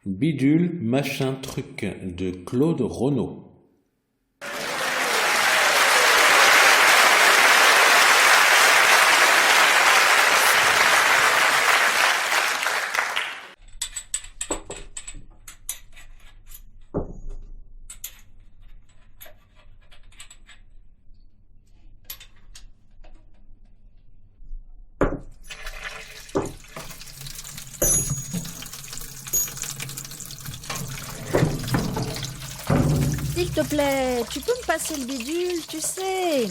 Bidule, machin, truc de Claude Renaud. S'il te plaît, tu peux me passer le bidule, tu sais,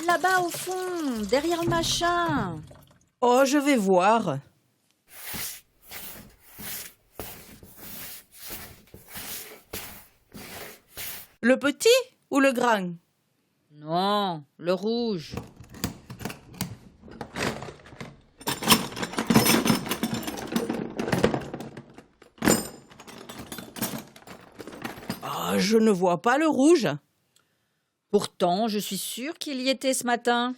là-bas au fond, derrière le machin. Oh, je vais voir. Le petit ou le grand? Non, le rouge. Oh, je ne vois pas le rouge. Pourtant, je suis sûre qu'il y était ce matin.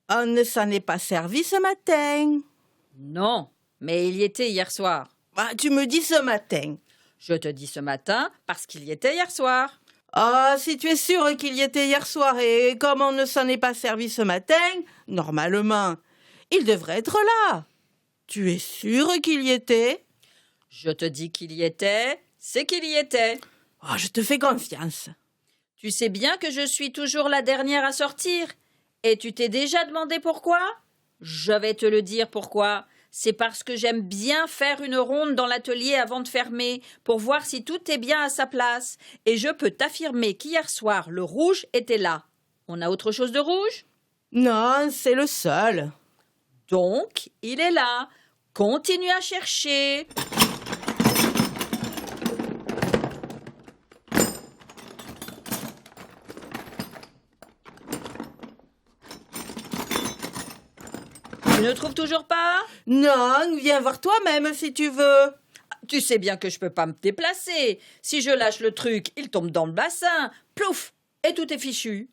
On ne s'en est pas servi ce matin. Non, mais il y était hier soir. Ah, tu me dis ce matin. Je te dis ce matin parce qu'il y était hier soir. Ah, si tu es sûre qu'il y était hier soir et comme on ne s'en est pas servi ce matin, normalement, il devrait être là. Tu es sûre qu'il y était? Je te dis qu'il y était, c'est qu'il y était. Oh, je te fais confiance. Tu sais bien que je suis toujours la dernière à sortir. Et tu t'es déjà demandé pourquoi? Je vais te le dire pourquoi. C'est parce que j'aime bien faire une ronde dans l'atelier avant de fermer, pour voir si tout est bien à sa place. Et je peux t'affirmer qu'hier soir, le rouge était là. On a autre chose de rouge? Non, c'est le seul. Donc, il est là. Continue à chercher. Tu ne trouves toujours pas? Non, viens voir toi-même si tu veux. Tu sais bien que je peux pas me déplacer. Si je lâche le truc, il tombe dans le bassin. Plouf! Et tout est fichu.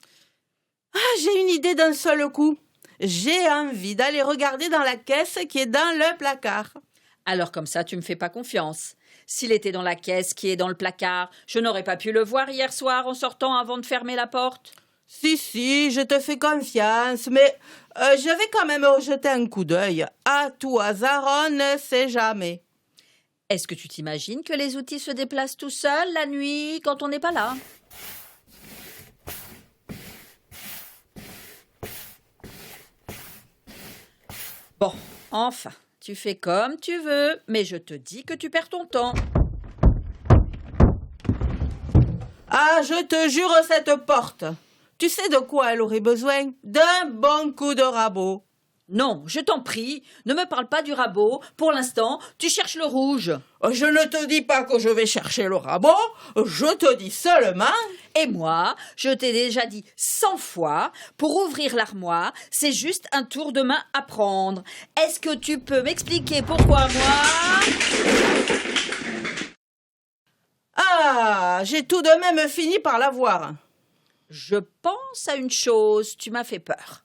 Ah, j'ai une idée d'un seul coup. J'ai envie d'aller regarder dans la caisse qui est dans le placard. Alors comme ça, tu me fais pas confiance. S'il était dans la caisse qui est dans le placard, je n'aurais pas pu le voir hier soir en sortant avant de fermer la porte. Si, je te fais confiance, mais je vais quand même jeter un coup d'œil. À tout hasard, on ne sait jamais. Est-ce que tu t'imagines que les outils se déplacent tout seuls la nuit quand on n'est pas là? Bon, enfin, tu fais comme tu veux, mais je te dis que tu perds ton temps. Ah, je te jure cette porte. Tu sais de quoi elle aurait besoin? D'un bon coup de rabot. Non, je t'en prie, ne me parle pas du rabot. Pour l'instant, tu cherches le rouge. Je ne te dis pas que je vais chercher le rabot, je te dis seulement... Et moi, je t'ai déjà dit 100 fois, pour ouvrir l'armoire, c'est juste un tour de main à prendre. Est-ce que tu peux m'expliquer pourquoi moi? Ah, j'ai tout de même fini par l'avoir. Je pense à une chose, tu m'as fait peur.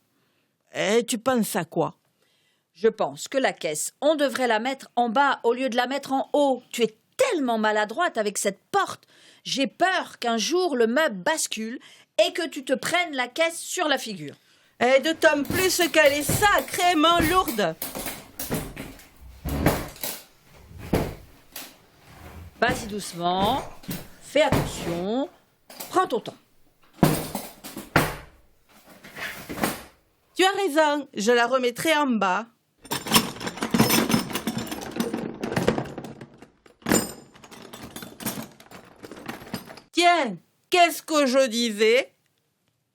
Et tu penses à quoi? Je pense que la caisse, on devrait la mettre en bas au lieu de la mettre en haut. Tu es tellement maladroite avec cette porte. J'ai peur qu'un jour le meuble bascule et que tu te prennes la caisse sur la figure. Et d'autant plus qu'elle est sacrément lourde. Vas-y doucement, fais attention, prends ton temps. Tu as raison, je la remettrai en bas. Tiens, qu'est-ce que je disais?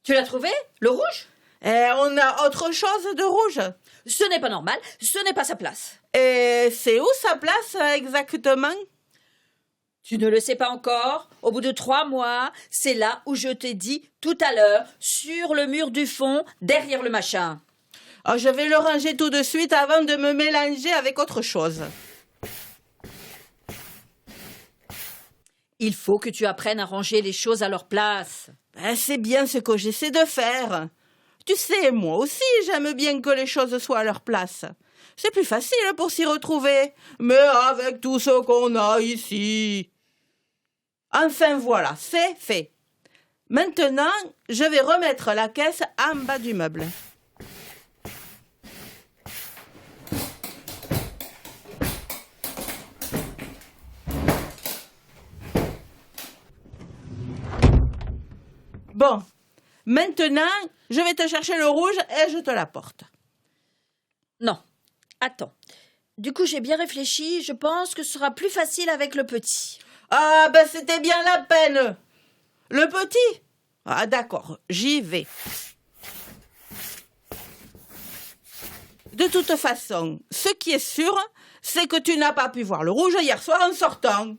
Tu l'as trouvé, le rouge? Et on a autre chose de rouge. Ce n'est pas normal, ce n'est pas sa place. Et c'est où sa place exactement? Tu ne le sais pas encore? Au bout de 3 mois, c'est là où je t'ai dit tout à l'heure, sur le mur du fond, derrière le machin. Oh, je vais le ranger tout de suite avant de me mélanger avec autre chose. Il faut que tu apprennes à ranger les choses à leur place. C'est bien ce que j'essaie de faire. Tu sais, moi aussi, j'aime bien que les choses soient à leur place. C'est plus facile pour s'y retrouver. Mais avec tout ce qu'on a ici. Enfin voilà, c'est fait. Maintenant, je vais remettre la caisse en bas du meuble. Bon, maintenant, je vais te chercher le rouge et je te l'apporte. Non, attends. Du coup, j'ai bien réfléchi, je pense que ce sera plus facile avec le petit. Ah, ben c'était bien la peine. Le petit? Ah, d'accord, j'y vais. De toute façon, ce qui est sûr, c'est que tu n'as pas pu voir le rouge hier soir en sortant.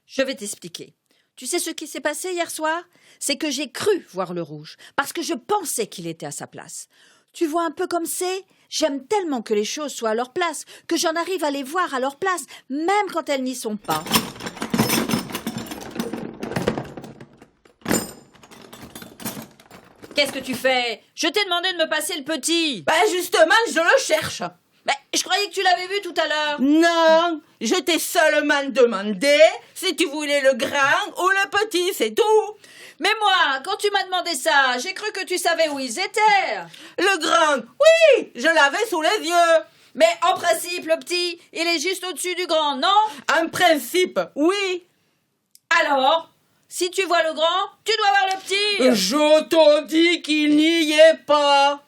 Je vais t'expliquer. Tu sais ce qui s'est passé hier soir? C'est que j'ai cru voir le rouge, parce que je pensais qu'il était à sa place. Tu vois un peu comme c'est? J'aime tellement que les choses soient à leur place, que j'en arrive à les voir à leur place, même quand elles n'y sont pas. Qu'est-ce que tu fais? Je t'ai demandé de me passer le petit. Ben justement, je le cherche. Mais je croyais que tu l'avais vu tout à l'heure. Non, je t'ai seulement demandé si tu voulais le grand ou le petit, c'est tout. Mais moi, quand tu m'as demandé ça, j'ai cru que tu savais où ils étaient. Le grand, oui, je l'avais sous les yeux. Mais en principe, le petit, il est juste au-dessus du grand, non? En principe, oui. Alors, si tu vois le grand, tu dois voir le petit. Je te dis qu'il n'y est pas.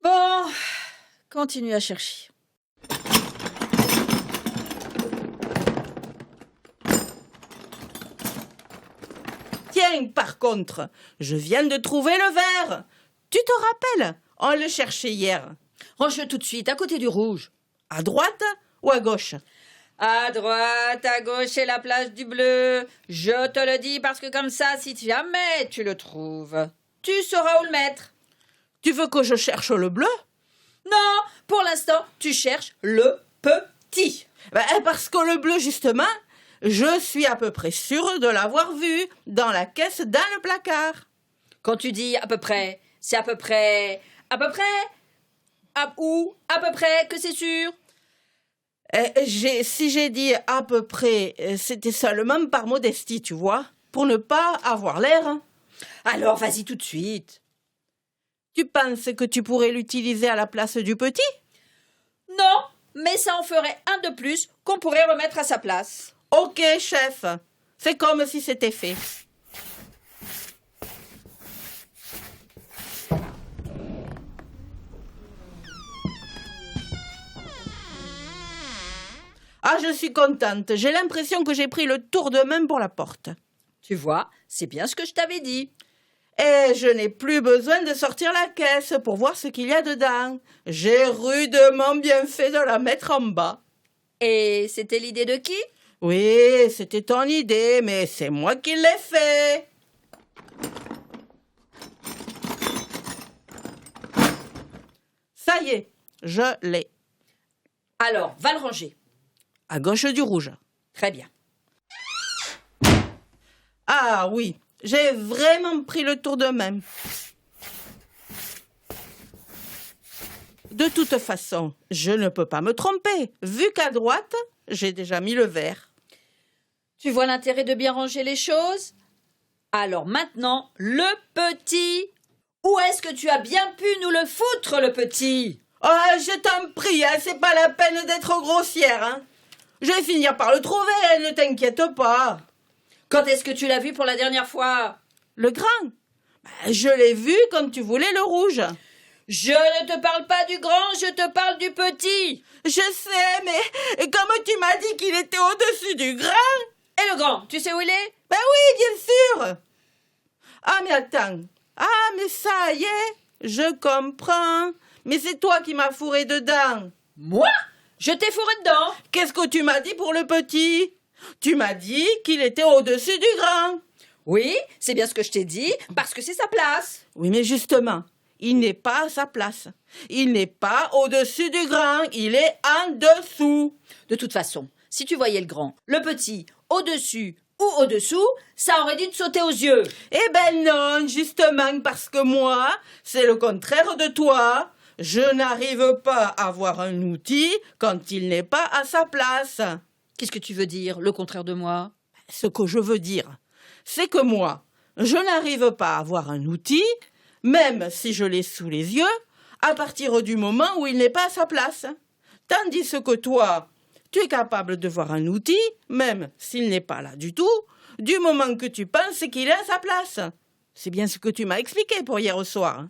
Bon, continue à chercher. Tiens, par contre, je viens de trouver le verre. Tu te rappelles? On le cherchait hier. Range-le tout de suite, à côté du rouge. À droite ou à gauche? À droite, à gauche et la place du bleu. Je te le dis parce que comme ça, si jamais tu le trouves, tu sauras où le mettre. Tu veux que je cherche le bleu? Non, pour l'instant, tu cherches le petit. Ben, parce que le bleu, justement, je suis à peu près sûre de l'avoir vu dans la caisse dans le placard. Quand tu dis à peu près, c'est à peu près, où, à peu près, que c'est sûr. Si j'ai dit à peu près, c'était seulement par modestie, tu vois, pour ne pas avoir l'air. Alors, vas-y tout de suite. Tu penses que tu pourrais l'utiliser à la place du petit? Non, mais ça en ferait un de plus qu'on pourrait remettre à sa place. Ok, chef. C'est comme si c'était fait. Ah, je suis contente. J'ai l'impression que j'ai pris le tour de main pour la porte. Tu vois, c'est bien ce que je t'avais dit. Et je n'ai plus besoin de sortir la caisse pour voir ce qu'il y a dedans. J'ai rudement bien fait de la mettre en bas. Et c'était l'idée de qui? Oui, c'était ton idée, mais c'est moi qui l'ai fait. Ça y est, je l'ai. Alors, va le ranger. À gauche du rouge. Très bien. Ah oui, j'ai vraiment pris le tour de main. De toute façon, je ne peux pas me tromper, vu qu'à droite, j'ai déjà mis le vert. Tu vois l'intérêt de bien ranger les choses? Alors maintenant, le petit. Où est-ce que tu as bien pu nous le foutre, le petit? Oh, je t'en prie, hein, c'est pas la peine d'être grossière. Hein. Je vais finir par le trouver, ne t'inquiète pas. Quand est-ce que tu l'as vu pour la dernière fois? Le grand? Je l'ai vu quand tu voulais le rouge. Je ne te parle pas du grand, je te parle du petit. Je sais, mais comme tu m'as dit qu'il était au-dessus du grand... Et le grand, tu sais où il est? Ben oui, bien sûr. Ah, mais attends. Ah, mais ça y est, je comprends. Mais c'est toi qui m'as fourré dedans. Moi? Je t'ai fourré dedans. Qu'est-ce que tu m'as dit pour le petit? Tu m'as dit qu'il était au-dessus du grand. Oui, c'est bien ce que je t'ai dit, parce que c'est sa place. Oui, mais justement, il n'est pas à sa place. Il n'est pas au-dessus du grand, il est en dessous. De toute façon, si tu voyais le grand, le petit, au-dessus ou au-dessous, ça aurait dû te sauter aux yeux. Eh ben non, justement, parce que moi, c'est le contraire de toi. Je n'arrive pas à voir un outil quand il n'est pas à sa place. Qu'est-ce que tu veux dire, le contraire de moi? Ce que je veux dire, c'est que moi, je n'arrive pas à voir un outil, même si je l'ai sous les yeux, à partir du moment où il n'est pas à sa place. Tandis que toi, tu es capable de voir un outil, même s'il n'est pas là du tout, du moment que tu penses qu'il est à sa place. C'est bien ce que tu m'as expliqué pour hier soir.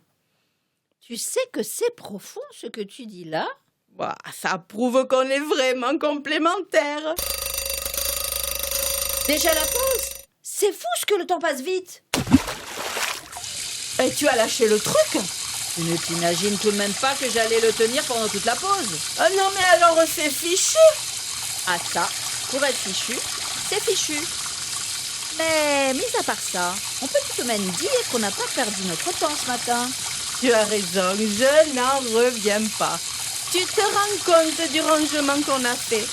Tu sais que c'est profond ce que tu dis là? Bah, ça prouve qu'on est vraiment complémentaires. Déjà la pause? C'est fou ce que le temps passe vite. Et tu as lâché le truc? Tu ne t'imagines tout de même pas que j'allais le tenir pendant toute la pause? Ah non, mais alors c'est fichu. Ah ça, pour être fichu, c'est fichu. Mais mis à part ça, on peut tout de même dire qu'on n'a pas perdu notre temps ce matin. Tu as raison, je n'en reviens pas. Tu te rends compte du rangement qu'on a fait?